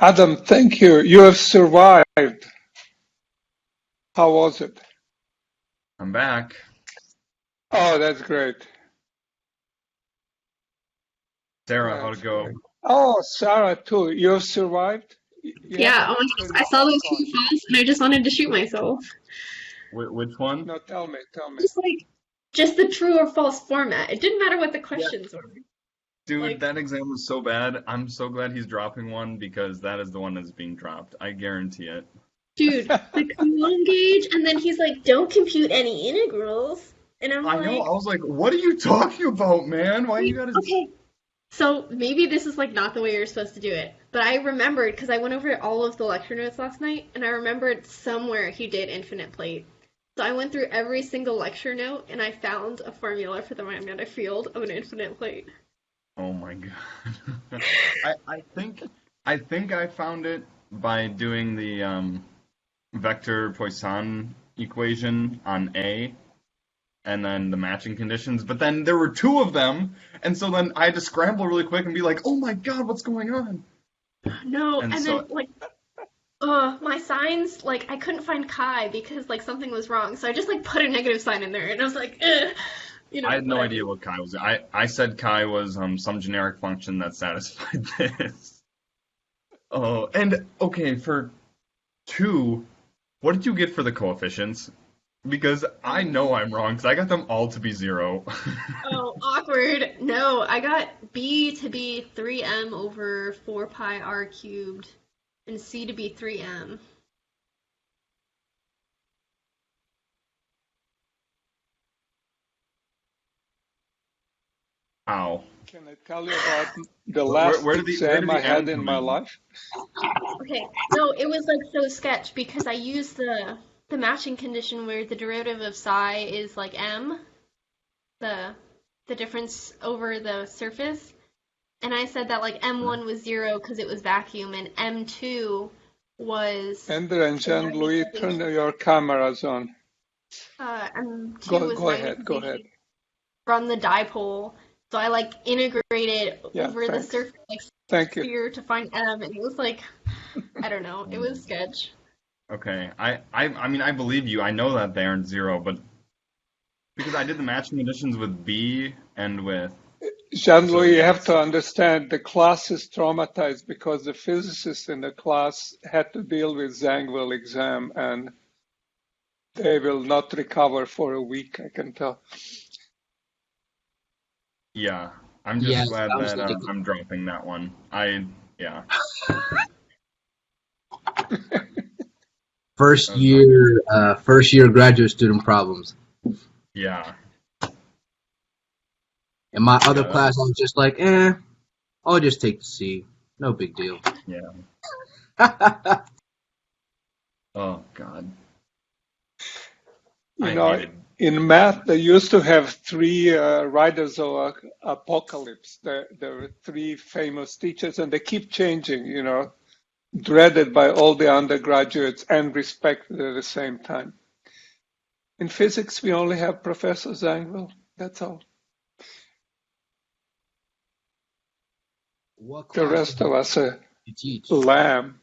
Adam, thank you. You have survived. How was it? I'm back. Oh, that's great. Sarah, how'd it go? Great. Oh, Sarah, too. You have survived? You Yeah, oh haven't my been gosh, I saw those caught. two falls and I just wanted to shoot myself. Which one? No, tell me. Just the true or false format. It didn't matter what the Yeah. questions were. Dude, Like, that exam was so bad. I'm so glad he's dropping one because that is the one that's being dropped. I guarantee it. dude, the Coulomb gauge, and then he's like, don't compute any integrals. And I'm I know. like, I was like, what are you talking about, man? Why you wait, gotta? okay. So maybe this is like not the way you're supposed to do it. But I remembered because I went over all of the lecture notes last night, and I remembered somewhere he did infinite plate. So I went through every single lecture note, and I found a formula for the magnetic field of an infinite plate. Oh my God. I think I found it by doing the vector Poisson equation on A, and then the matching conditions, but then there were two of them, and so then I had to scramble really quick and be like, oh my God, what's going on? No, And and so, then like my signs, like I couldn't find chi because like something was wrong. So I just like put a negative sign in there and I was like, I had no whatever. idea what chi was. I said chi was some generic function that satisfied this. Oh, and okay, for two, what did you get for the coefficients? Because I know I'm wrong, because I got them all to be 0. Oh, awkward. No, I got B to be 3m over 4 pi r cubed and C to be 3m. Ow. Can I tell you about the Where, last where did where exam did I the M had in come my in? life? Okay, no, it was like so sketch because I used the matching condition where the derivative of psi is like m, the difference over the surface. And I said that like M1 was 0 because it was vacuum, and M2 was Ender and the Jean-Louis, turn magnetization. your cameras on. M2 was Go ahead. Go ahead. magnetization from the dipole. So I like integrated Yeah, over the thanks. surface like Thank you. sphere to find M, and it was like I don't know, it was sketch. Okay, I mean, I believe you. I know that they aren't 0, but because I did the matching conditions with B and with, so Jean-Louis, you have yes. to understand the class is traumatized because the physicists in the class had to deal with Zangwill exam and they will not recover for a week, I can tell. Yeah, I'm Yeah, just glad I was that thinking. I'm dropping that one. Yeah. First That was not good. year graduate student problems. Yeah, In my other yeah, class, I was just like, I'll just take the C. No big deal. yeah. Oh God, You I know, hated. in math, they used to have three riders of apocalypse. There were three famous teachers, and they keep changing, dreaded by all the undergraduates and respected at the same time. In physics, we only have Professor Zangwill. That's all. What The class rest of us are did you teach? lamb.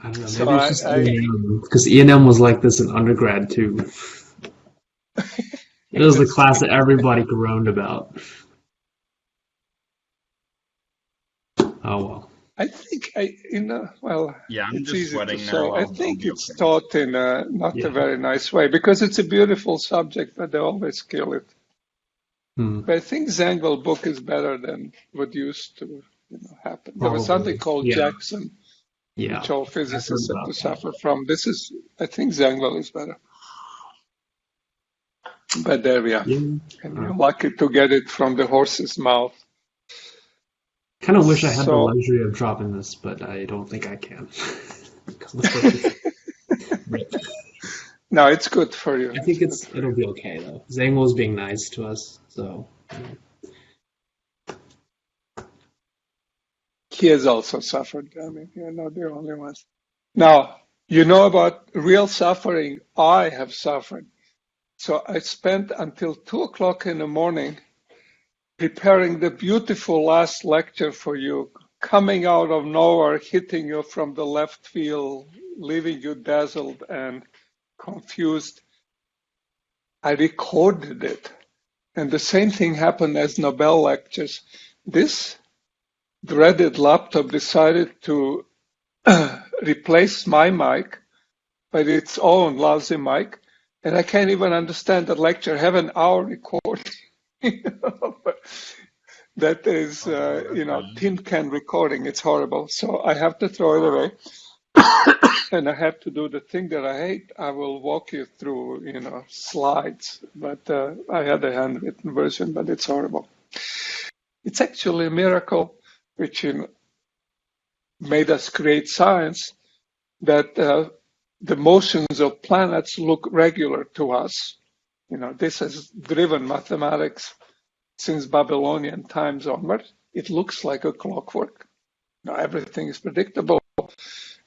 I don't know. So Maybe it's just I E&M because E&M was like this in undergrad too. It was the that's class true. that everybody groaned about. Oh well. I think well, Yeah, I'm it's just easy to sweating say. now. I I'll think be it's okay. taught in not a Yeah. very nice way because it's a beautiful subject, but they always kill it. Hmm. But I think Zangwill book is better than what used to, happen. There was something Probably. called Yeah. Jackson, Yeah. which all I've heard physicists had to about that. suffer from. I think Zangwill is better. But there we are. Yeah. And you're lucky to get it from the horse's mouth. Kind of wish I had the So, luxury of dropping this, but I don't think I can. Because of the purpose. But no, it's good for you. I It's think good for it'll you. be okay though. Zangwill's being nice to us, so He has also suffered. I mean, you're not the only ones. Now, you know about real suffering. I have suffered. So I spent until 2 o'clock in the morning preparing the beautiful last lecture for you, coming out of nowhere, hitting you from the left field, leaving you dazzled and confused. I recorded it. And the same thing happened as Nobel lectures. This dreaded laptop decided to replace my mic by its own lousy mic, and I can't even understand the lecture. I have an hour recording. That is, tin can recording. It's horrible. So I have to throw it away. And I have to do the thing that I hate. I will walk you through, slides. But I had a handwritten version, but it's horrible. It's actually a miracle which made us create science that the motions of planets look regular to us. This has driven mathematics since Babylonian times onward. It looks like a clockwork. Everything is predictable.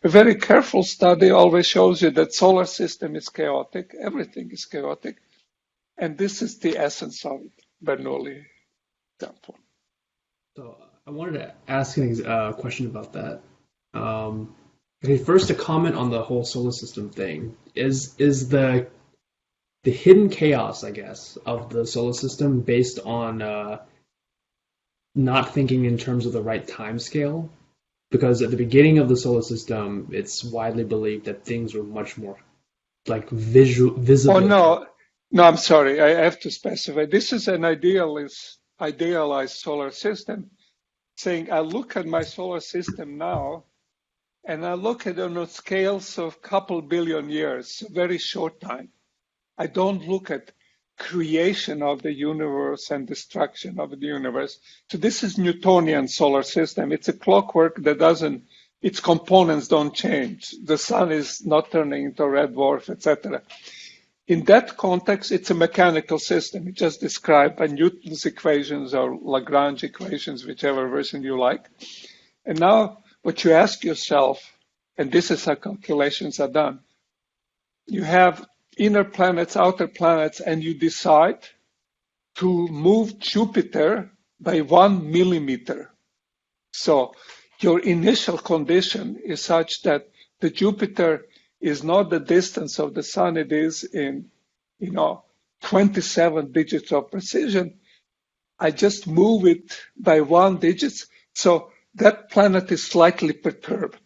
A very careful study always shows you that solar system is chaotic. Everything is chaotic. And this is the essence of it, Bernoulli example. So I wanted to ask a question about that. Okay, first, a comment on the whole solar system thing. Is the hidden chaos, I guess, of the solar system based on not thinking in terms of the right time scale? Because at the beginning of the solar system, it's widely believed that things were much more like visible. Oh, no, I'm sorry. I have to specify. This is an idealized solar system, saying I look at my solar system now, and I look at it on scales of couple billion years, a very short time. I don't look at creation of the universe and destruction of the universe. So this is Newtonian solar system. It's a clockwork that its components don't change. The sun is not turning into a red dwarf, etc. In that context, it's a mechanical system. It just described by Newton's equations or Lagrange equations, whichever version you like. And now what you ask yourself, and this is how calculations are done, you have inner planets, outer planets, and you decide to move Jupiter by 1 millimeter. So your initial condition is such that the Jupiter is not the distance of the sun, it is in 27 digits of precision. I just move it by 1 digit, so that planet is slightly perturbed.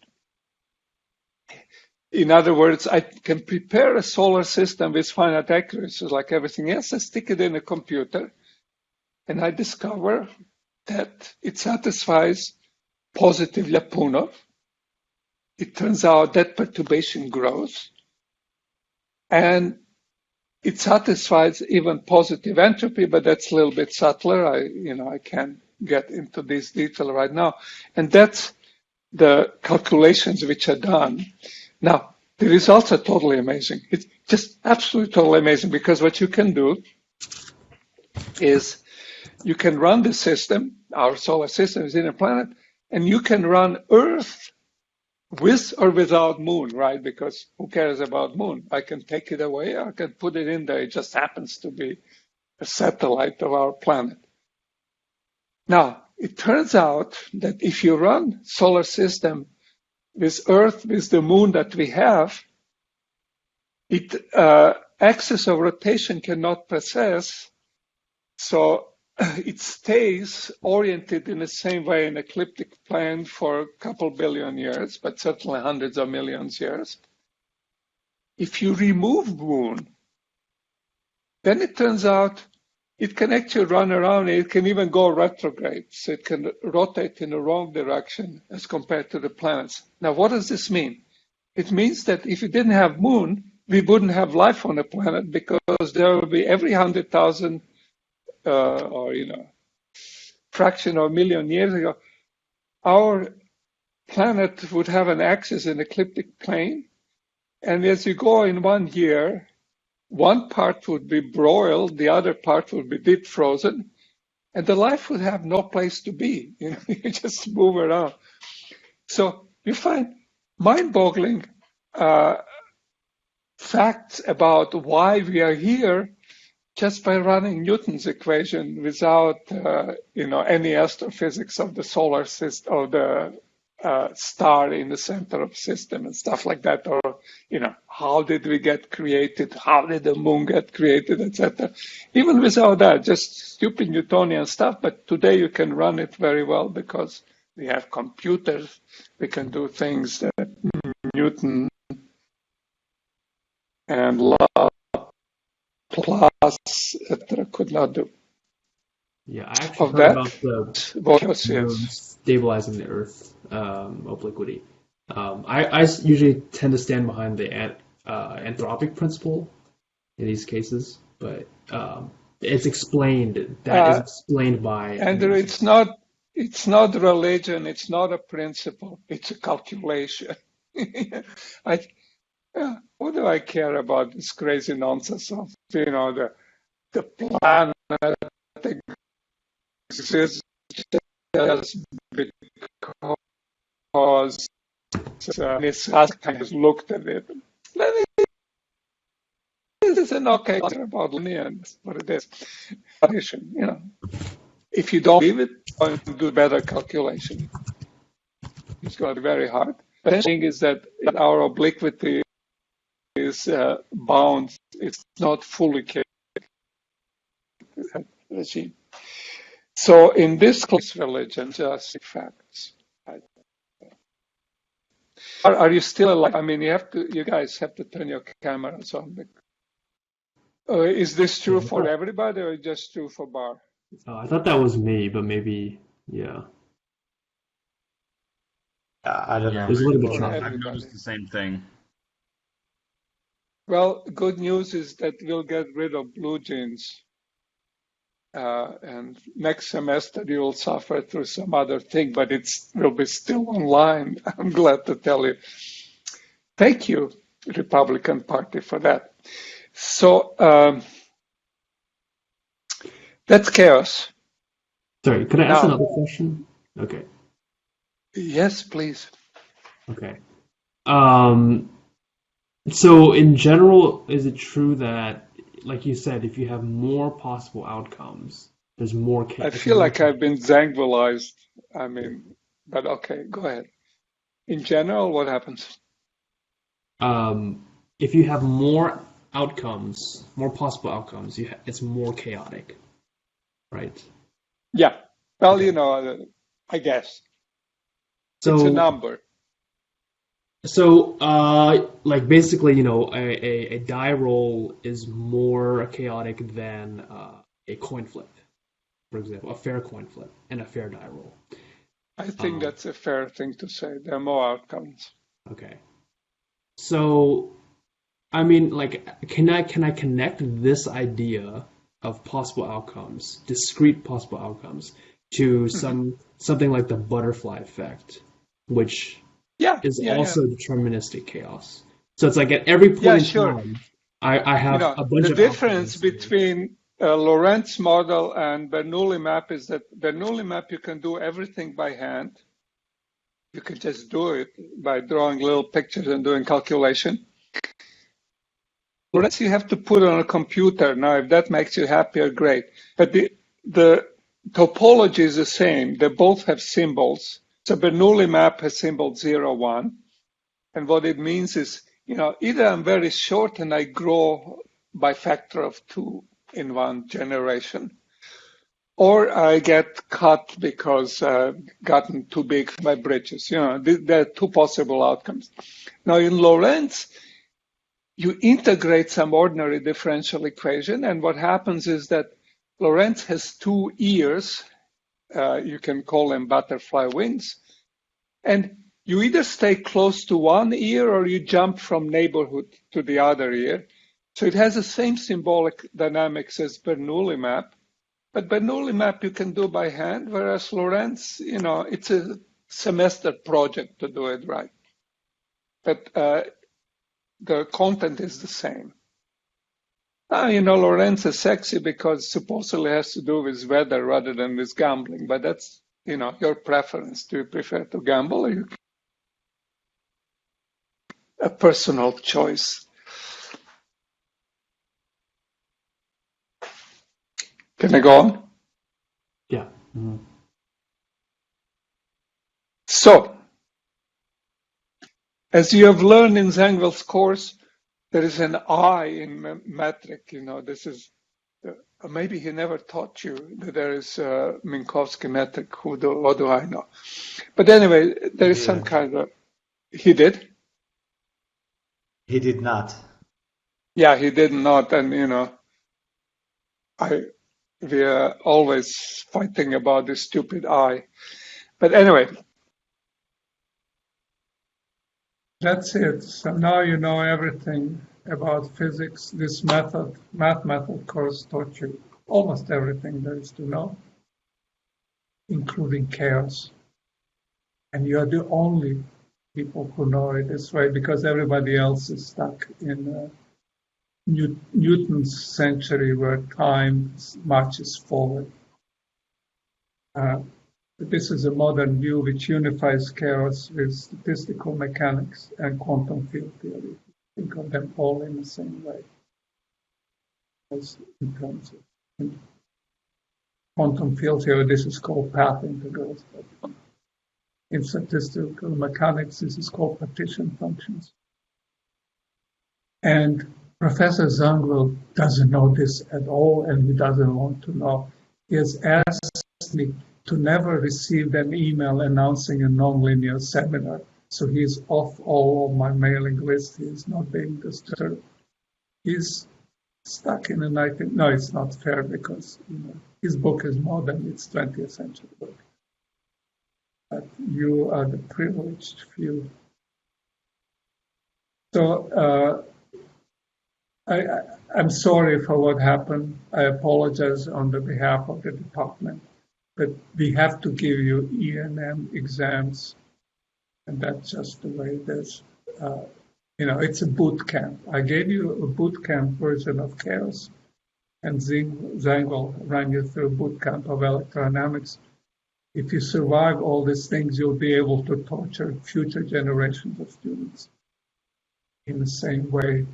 In other words, I can prepare a solar system with finite accuracy like everything else. I stick it in a computer, and I discover that it satisfies positive Lyapunov. It turns out that perturbation grows, and it satisfies even positive entropy, but that's a little bit subtler. I can't get into this detail right now. And that's the calculations which are done. Now, the results are totally amazing. It's just absolutely totally amazing, because what you can do is you can run the system, our solar system is in a planet, and you can run Earth with or without moon, right? Because who cares about moon? I can take it away, I can put it in there. It just happens to be a satellite of our planet. Now, it turns out that if you run solar system with Earth, with the moon that we have, axis of rotation cannot precess, so it stays oriented in the same way in ecliptic plane for a couple billion years, but certainly hundreds of millions years. If you remove moon, then it turns out it can actually run around, it can even go retrograde, so it can rotate in the wrong direction as compared to the planets. Now, what does this mean? It means that if we didn't have moon, we wouldn't have life on the planet, because there would be every 100,000 fraction of a million years ago, our planet would have an axis in ecliptic plane, and as you go in 1 year, one part would be broiled, the other part would be deep frozen, and the life would have no place to be. You just move around. So you find mind-boggling facts about why we are here, just by running Newton's equation without, any astrophysics of the solar system, or the star in the center of the system and stuff like that, or how did we get created, how did the moon get created, etc. Even without that, just stupid Newtonian stuff. But today you can run it very well because we have computers. We can do things that Newton and Laplace, etc., could not do. Yeah, I actually Of heard that, about the what else is? stabilizing the Earth obliquity. I usually tend to stand behind the anthropic principle in these cases, but it's explained. That is explained by. Andrew, it's not religion. It's not a principle. It's a calculation. What do I care about this crazy nonsense of the planet exists just because Miss Laskar has looked at it. This is an okay about me and what it is. If you don't believe it, you do better calculation. It's going to be very hard. The thing is that our obliquity is bound. It's not fully regime. So in this case, religion, just facts. Are you still alive? I mean, you guys have to turn your cameras on. Is this true for everybody or just true for Bar? I thought that was me, but maybe, yeah. I don't know. There's a little bit I've of noticed the same thing. Well, good news is that we'll get rid of BlueJeans. And next semester you will suffer through some other thing, but it will be still online. I'm glad to tell you. Thank you, Republican Party, for that. So that's chaos. Sorry, could I ask another question? Okay. Yes, please. Okay. So in general, is it true that, like you said, if you have more possible outcomes, there's more chaos? I feel like I've been zangulized. I mean, but okay, go ahead. In general, what happens? If you have more outcomes, more possible outcomes, it's more chaotic, right? Yeah. Well, I guess. So, it's a number. So, like basically, a die roll is more chaotic than a coin flip, for example, a fair coin flip and a fair die roll. I think that's a fair thing to say. There are more outcomes. Okay. So, I mean, like, can I connect this idea of possible outcomes, discrete possible outcomes, to something like the butterfly effect, which is also deterministic chaos. So it's like at every point in time, I have a bunch of the difference between Lorentz model and Bernoulli map is that Bernoulli map you can do everything by hand. You can just do it by drawing little pictures and doing calculation. Lorentz you have to put on a computer. Now, if that makes you happier, great. But the topology is the same. They both have symbols. So Bernoulli map has symbol 0, 1. And what it means is, either I'm very short and I grow by factor of 2 in one generation, or I get cut because I've gotten too big for my britches. There are two possible outcomes. Now in Lorentz, you integrate some ordinary differential equation, and what happens is that Lorentz has two ears. You can call them butterfly wings. And you either stay close to one ear or you jump from neighborhood to the other ear. So it has the same symbolic dynamics as Bernoulli map. But Bernoulli map you can do by hand, whereas Lorentz, it's a semester project to do it right. But the content is the same. Now, Lorentz is sexy because supposedly has to do with weather rather than with gambling, but that's, your preference. Do you prefer to gamble or a personal choice? Can I go on? Yeah. Mhm. So, as you have learned in Zangwill's course, there is an I in metric. This is maybe he never taught you that there is a Minkowski metric. What do I know? But anyway, there is some Yeah. kind of. He did. He did not. Yeah, he did not, and we are always fighting about this stupid I. But anyway, that's it. So now you know everything about physics. This math method course taught you almost everything there is to know, including chaos. And you're the only people who know it this way because everybody else is stuck in Newton's century where time marches forward. This is a modern view which unifies chaos with statistical mechanics and quantum field theory. Think of them all in the same way as in terms of quantum field theory. This is called path integrals. In statistical mechanics, this is called partition functions. And Professor Zangwill doesn't know this at all, and he doesn't want to know. He has asked me to never receive an email announcing a nonlinear seminar. So he's off all of my mailing list. He's not being disturbed. He's stuck in the 19th. No, it's not fair because his book is modern. It's 20th century book. But you are the privileged few. So I'm sorry for what happened. I apologize on the behalf of the department. But we have to give you E&M exams, and that's just the way it is. It's a boot camp. I gave you a boot camp version of chaos, and Zangwill ran you through a boot camp of electrodynamics. If you survive all these things, you'll be able to torture future generations of students in the same way.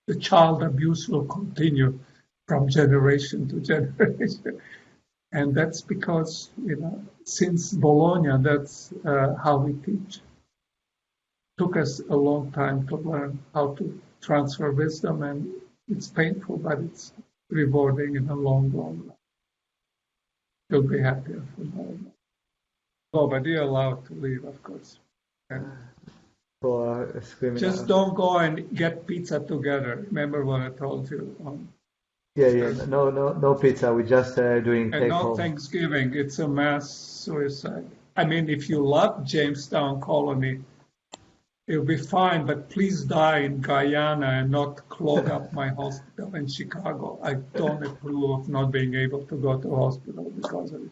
The child abuse will continue from generation to generation. And that's because, since Bologna, that's how we teach. It took us a long time to learn how to transfer wisdom, and it's painful, but it's rewarding in the long run. You'll be happier for more. Oh, but you're allowed to leave, of course. And For screaming just out. don't go and get pizza together. Remember what I told you on Yeah. No pizza. We're just doing and take no home. Thanksgiving. It's a mass suicide. I mean, if you love Janestown Colony, it'll be fine, but please die in Guyana and not clog up my hospital in Chicago. I don't approve of not being able to go to hospital because of it.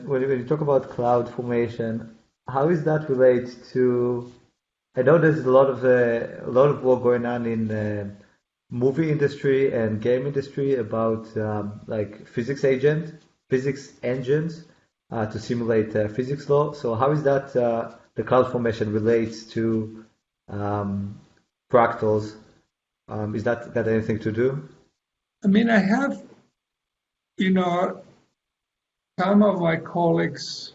When you talk about cloud formation, how is that related to? I know there's a lot of work going on in the movie industry and game industry about like physics engines to simulate physics law. So how is that the cloud formation relates to fractals? Is that got anything to do? I mean, I have, some of my colleagues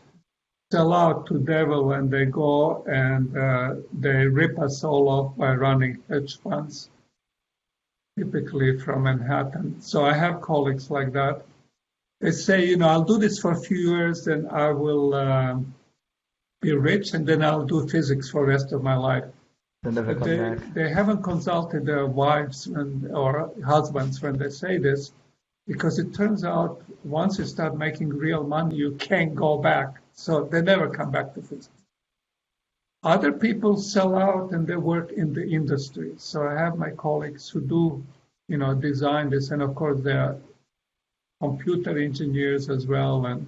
sell out to devil and they go and they rip us all off by running hedge funds, typically from Manhattan. So I have colleagues like that. They say, I'll do this for a few years, then I will be rich, and then I'll do physics for the rest of my life. They never But come back. they haven't consulted their wives or husbands when they say this, because it turns out once you start making real money, you can't go back. So they never come back to physics. Other people sell out and they work in the industry. So I have my colleagues who do, design this, and of course they are computer engineers as well and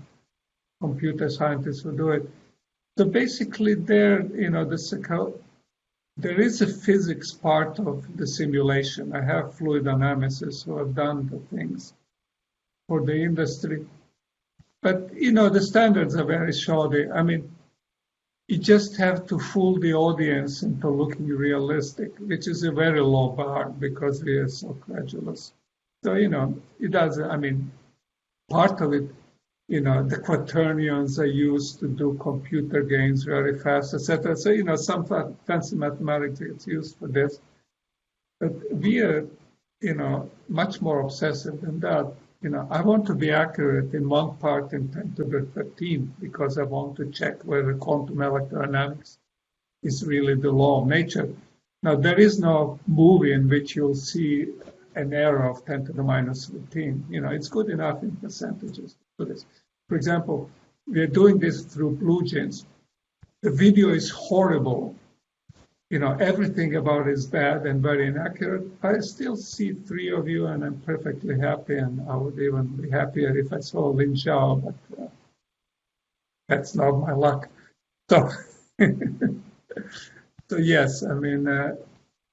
computer scientists who do it. So basically, there is a physics part of the simulation. I have fluid analysis who have done the things for the industry. But, the standards are very shoddy. I mean, you just have to fool the audience into looking realistic, which is a very low bar because we are so credulous. So, it does, part of it, the quaternions are used to do computer games very fast, etc. So, some fancy mathematics is used for this. But we are, much more obsessive than that. I want to be accurate in one part in 10 to the 13th because I want to check whether quantum electrodynamics is really the law of nature. Now, there is no movie in which you'll see an error of 10 to the minus 13. It's good enough in percentages for this. For example, we're doing this through BlueJeans. The video is horrible. Everything about it is bad and very inaccurate. I still see 3 of you, and I'm perfectly happy, and I would even be happier if I saw Lin Zhao, but that's not my luck. So, so yes,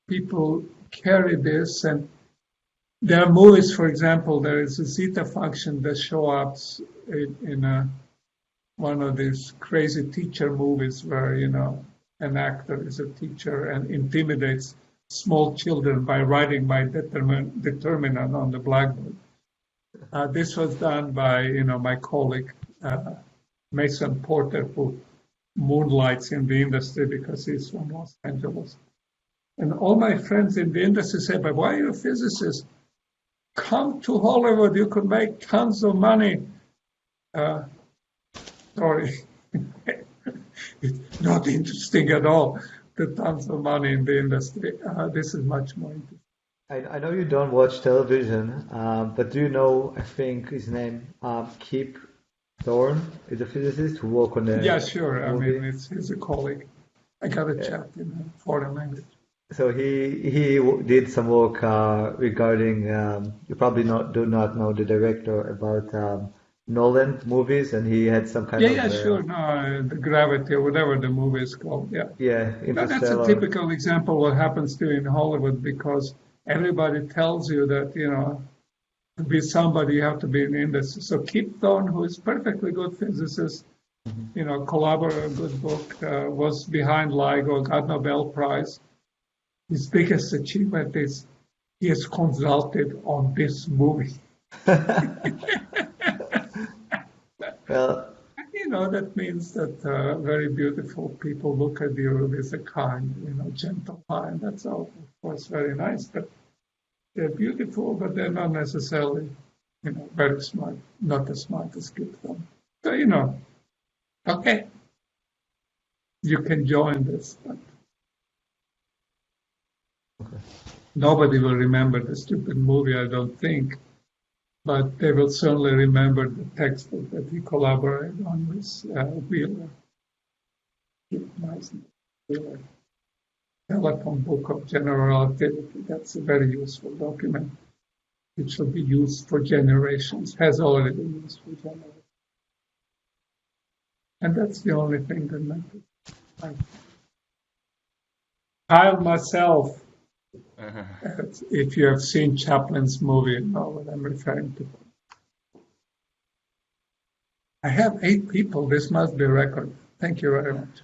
people carry this, and there are movies, for example, there is a zeta function that shows up in one of these crazy teacher movies where, an actor is a teacher and intimidates small children by writing by determinant on the blackboard. This was done by, my colleague, Mason Porter, who moonlights in the industry because he's from Los Angeles. And all my friends in the industry say, but why are you a physicist? Come to Hollywood, you could make tons of money. Sorry. It's not interesting at all, the tons of money in the industry. This is much more interesting. I know you don't watch television, but do you know, I think his name, Kip Thorne is a physicist who worked on the Yeah, sure. movie. He's a colleague. I got a chat in a foreign language. So he did some work regarding, you probably do not know the director about Nolan movies, and he had some kind of Sure. No, the Gravity or whatever the movie is called. Yeah. That's a Interstellar. typical example of what happens to you in Hollywood because everybody tells you that to be somebody you have to be in the industry. So Kip Thorne, who is perfectly good physicist, collaborator, good book, was behind LIGO, got Nobel Prize. His biggest achievement is he has consulted on this movie. Well, that means that very beautiful people look at you with a kind, gentle eye, and that's all, of course, very nice. But they're beautiful, but they're not necessarily, very smart, not as smart as Kip Thorne. So, okay, you can join this, but nobody will remember the stupid movie, I don't think. But they will certainly remember the textbook that he collaborated on with Wheeler. Wheeler. Telephone Book of General Relativity. That's a very useful document. It should be used for generations, has already been used for generations. And that's the only thing that matters. I myself, if you have seen Chaplin's movie, you know what I'm referring to. I have 8 people. This must be a record. Thank you very much.